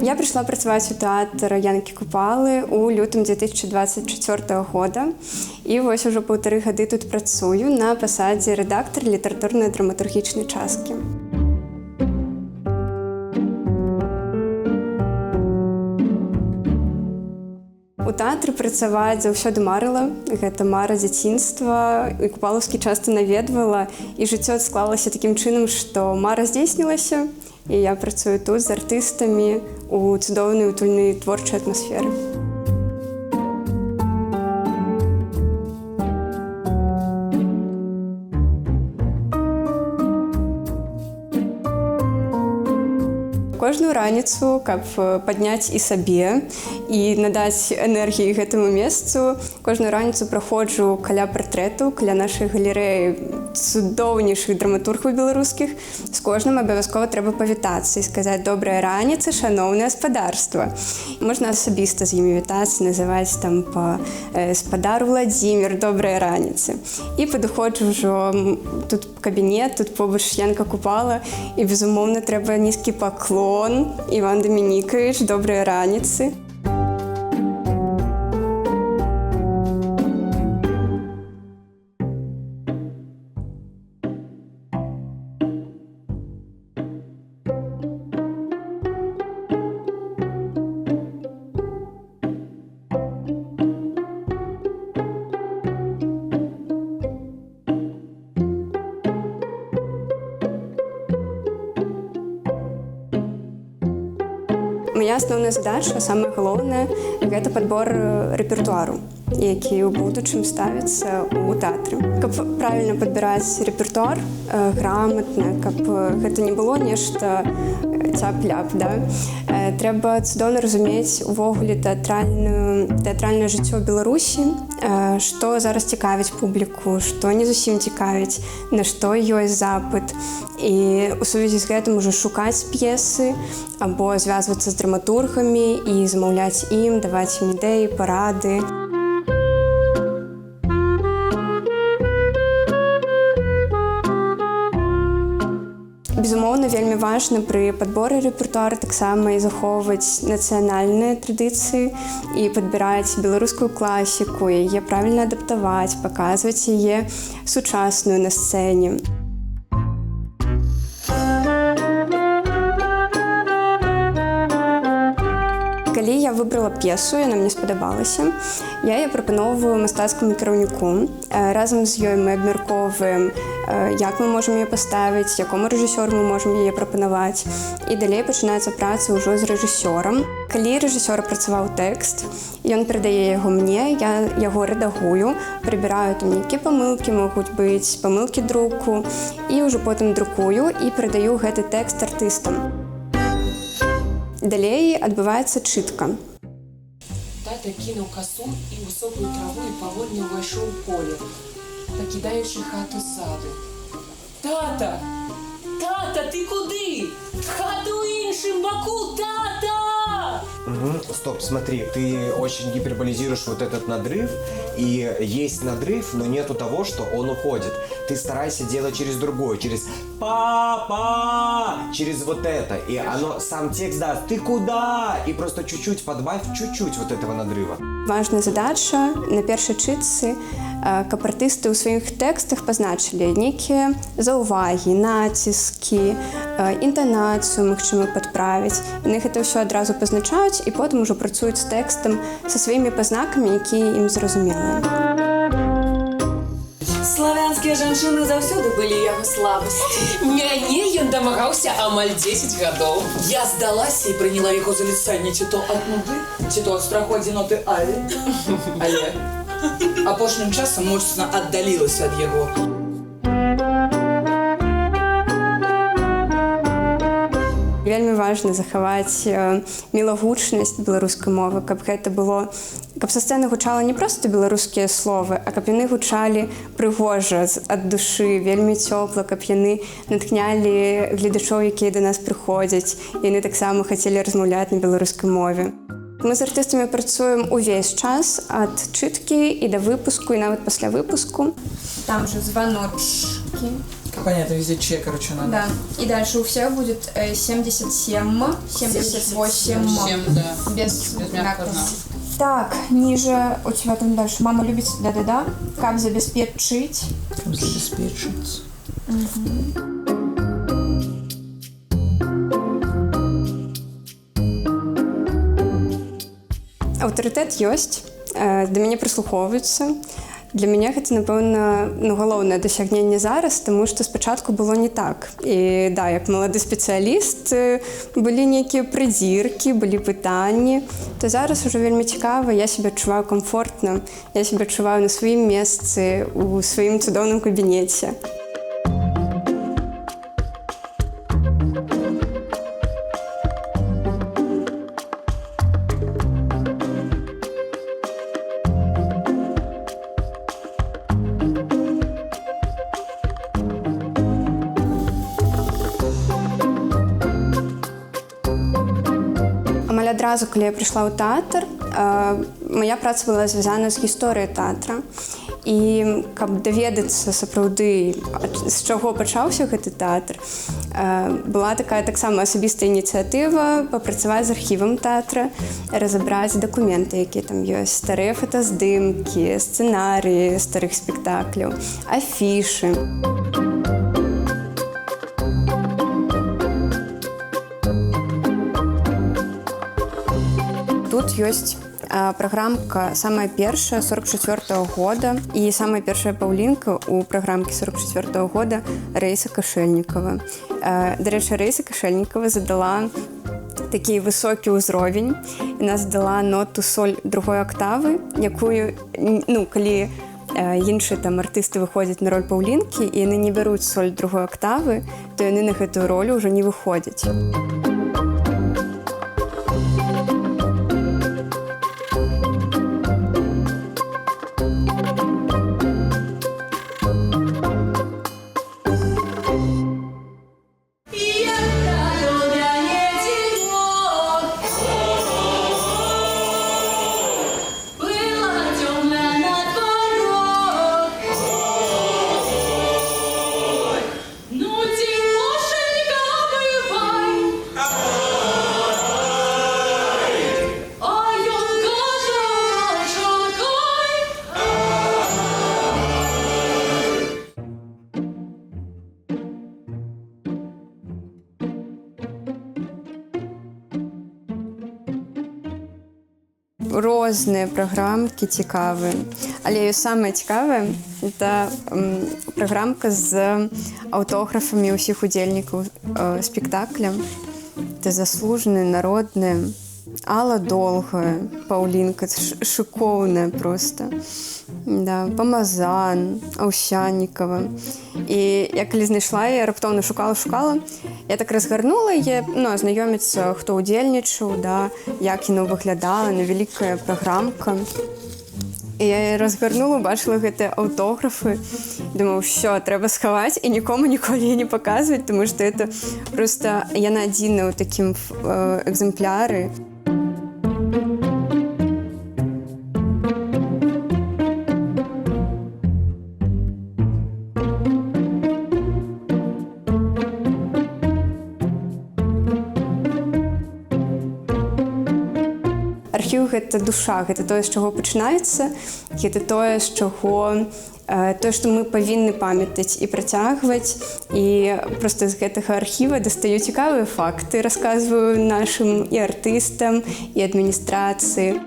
Я прийшла працювати у театр Янки Купали у лютому 2024 года. І ось уже 1,5 годи тут працюю на посаді редактор літературно-драматургічної частки. У тэатры працаваць заўсёды марыла. Гэта мара дзяцінства. І Купалаўскі часта наведвала. І жыццё склалася такім чынам, што мара здзейснілася. І я працую тут з артыстамі у цудоўнай утульнай творчай атмасферы. Кожную раніцу, каб падняць і сабе, і надаць энергіі гэтаму месцу, кожную раніцу праходжу каля партрэту, каля нашай галерэі цудоўнейшых драматургаў беларускіх. З кожным абавязкова трэба павітацца і сказаць «Добрая раніца, шаноўнае гаспадарства». Можна асабіста з імі вітацца, называць там па «Спадар Владзімір, добрая раніца». І падыходжу ўжо тут кабінет, тут побач Янка Купала, і, безумоўна, трэба нізкі паклон. Іван Дамінікавіч, добрыя раніцы. Моя асноўная задача, самая галоўная, гэта падбор рэпертуару, які ў будучым ставіцца ў тэатры. Каб правільна падбіраць рэпертуар грамотна, каб гэта не было нешта цяп-ляп, да? Трэба цудоўна разумець увогуле тэатральнае жыццё ў Беларусі, што зараз цікавіць публіку, што не зусім цікавіць, на што ёсць запыт. І у сувязі з гэтым ужо шукаць п'есы або звязвацца з драматургамі і замаўляць ім, даваць ім ідэі, парады. Безумоўна, вельмі важна пры падборы рэпертуара таксама і захоўваць нацыянальныя традыцыі і падбіраць беларускую класіку, яе правільна адаптаваць, паказваць яе сучасную на сцэне. Калі я выбрала п'есу, яна мне спадабалася, я яе прапаноўваю мастацкаму кіраўніку. Разам з ёй мы абмяркоўваем, як мы можам яе паставіць, якому рэжысёру мы можам яе прапанаваць. І далей пачынаецца праца ўжо з рэжысёрам. Калі рэжысёр апрацаваў тэкст, ён перадае яго мне, я яго рэдагую, прыбіраю там нейкія памылкі, могуць быць памылкі друку, і ўжо потым друкую і перадаю гэты тэкст артыстам. Далей адбываецца чытка. Тата кінуў касу і высокую траву і павольна ўвайшоў у поле, пакідаючы хату ззаду. Тата! Тата, ты куды? Хата ў іншым баку, тата! Стоп, смотри, ты очень гиперболизируешь вот этот надрыв, и есть надрыв, но нету того, что он уходит. Ты старайся делать через другое, через «папа», через вот это, и оно, сам текст даст «ты куда?» и просто чуть-чуть подбавь, чуть-чуть вот этого надрыва. Важная задача на першай чытцы, каб артысты ў сваіх тэкстах пазначылі нейкія заўвагі, націскі, інтанацыю магчыма падправіць. Яны гэта ўсё адразу пазначаюць і потым ужо працуюць з тэкстам са сваімі пазнакамі, якія ім зразумелыя. Славянскія жанчыны заўсёды былі яго слабасці. Мяне ён дамагаўся амаль 10 гадоў. Я здалася і прыняла яго заліцанне ці то ад нуды, ці то ад страху адзіноты Але. Але апошнім часам моцна аддалілася ад яго. Вельмі важна захаваць мілагучнасць беларускай мовы, каб гэта было, каб са сцэны гучала не проста беларускія словы, а каб яны гучалі прыгожа, ад душы, вельмі цёпла, каб яны натхнялі гледачоў, якія да нас прыходзяць, і яны таксама хацелі размаўляць на беларускай мове. Мы з артыстамі працуем увесь час ад чыткі і да выпуску, і нават пасля выпуску. Там жа званочкі. Понятно, везде Ч, короче, надо. Да. И дальше у всех будет 77, 78. Да. Без мягкого мягкого. дна. Так, ниже у тебя там дальше. Мама любит да-да-да. Как забеспечить. Как забеспечить. Аўтарытэт ёсць, да мяне прыслухоўваюцца. Для мяне гэта, напэўна, галоўнае дасягненне зараз, таму што спачатку было не так. І да, як малады спецыяліст былі нейкія прыдзіркі, былі пытанні, то зараз ужо вельмі цікава, я сябе адчуваю камфортна, я сябе адчуваю на сваім месцы, у сваім цудоўным кабінеце. Амаль адразу, калі я прыйшла ў тэатр, мая праца была звязана з гісторыяй тэатра. І каб даведацца сапраўды, з чаго пачаўся гэты тэатр, была такая таксама асабістая ініцыятыва папрацаваць з архівам тэатра, разабраць дакументы, якія там ёсць, старыя фотаздымкі, сцэнарыі старых спектакляў, афішы. Тут ёсць праграмка самая першая 44-го года і самая першая паўлінка ў праграмкі 44-го года Раіса Кашэльнікава. Дарэчы, Раіса Кашэльнікава задала такі высокі ўзровень. Яна задала ноту соль другой актавы, якую, калі іншыя там артысты выходзяць на роль паўлінкі і яны не бяруць соль другой актавы, то яны на гэтую ролю ўжо не выходзяць. Розныя праграмкі цікавыя, але самае цікавае – это праграмка з аўтографамі ўсіх удзельнікаў спектакля. Это заслужаныя, народныя, Алла Долгая, паўлінка, шыкоўная проста. Да, Памазан, Аўсяннікава. І я калі знайшла, я раптоўна шукала, я так разгарнула яе, азнаёміцца, хто ўдзельнічаў, да, як яно выглядала, вялікая праграмка. І я яе разгарнула, бачыла гэтыя аўтографы, думаю, ўсё, трэба схаваць і нікому ніколі не паказваць, таму што это проста яна адзіная ў такім экземпляры. Архіў – гэта душа, гэта тое, з чаго пачынаецца, гэта тое, з чаго, тое, што мы павінны памятаць і працягваць. І проста з гэтага архіва дастаю цікавыя факты, расказваю нашым і артыстам, і адміністрацыі.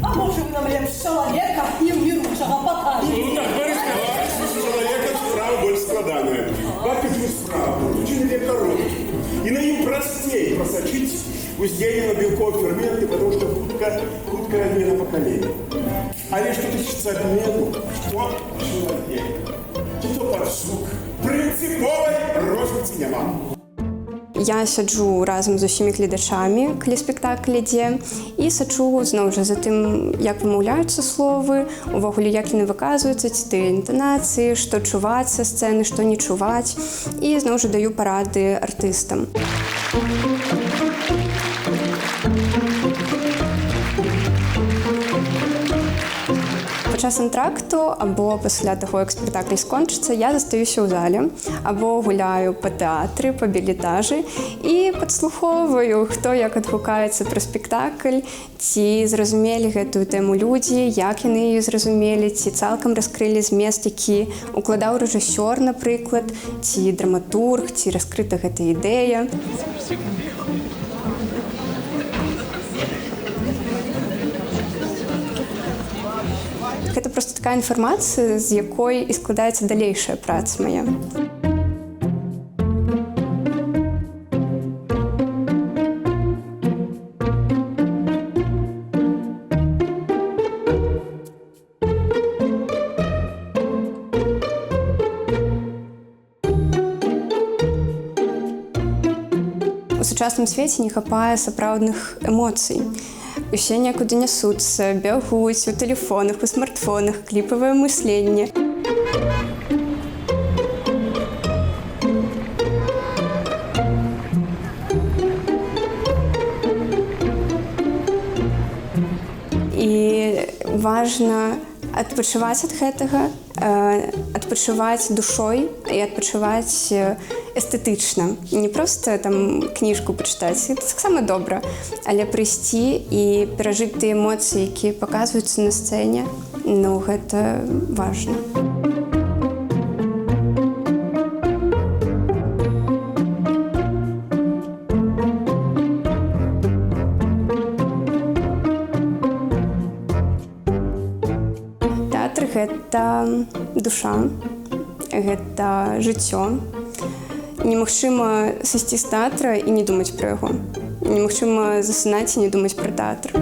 А може нам лепш чоловіка і вміручого покажемо? Как это исправно, очень легко. И на ним простей просочить узление белковых ферменты, потому что худкая обмена поколений. А лишь что тычется обмену, что человек, что барсук, принциповой розницы нема. Я сяджу разам з усімі гледачамі, калі спектакль ідзе, і сачу зноў жа за тым, як вымаўляюцца словы, увогуле, як яны выказваюцца, ці тыя інтанацыі, што чуваць са сцэны, што не чуваць, і зноў жа даю парады артыстам. Падчас антракту або пасля таго, як спектакль скончыцца, я застаюся ў зале або гуляю па тэатры, па білетажы і падслухоўваю, хто як адгукаецца пра спектакль, ці зразумелі гэтую тэму людзі, як яны яе зразумелі, ці цалкам раскрылі змест, які укладаў рэжысёр, напрыклад, ці драматург, ці раскрыта гэта ідэя. Гэта проста такая інфармацыя, з якой і складаецца далейшая праца мая. У сучасным свеце не хапае сапраўдных эмоцый. Усе некуды нясуцца, бягуць у тэлефонах, у смартфонах, кліпавае мысленне. І важна адпачываць ад гэтага, адпачываць душой і адпачываць эстэтычна. Не проста там кніжку пачытаць, це таксама добра, але прыйсці і перажыць тыя эмоцыі, якія паказваюцца на сцэне, ну гэта важна. Тэатр – гэта душа, гэта жыццё. Немагчыма сысці з тэатра і не думаць пра яго. Немагчыма засынаць і не думаць пра тэатр.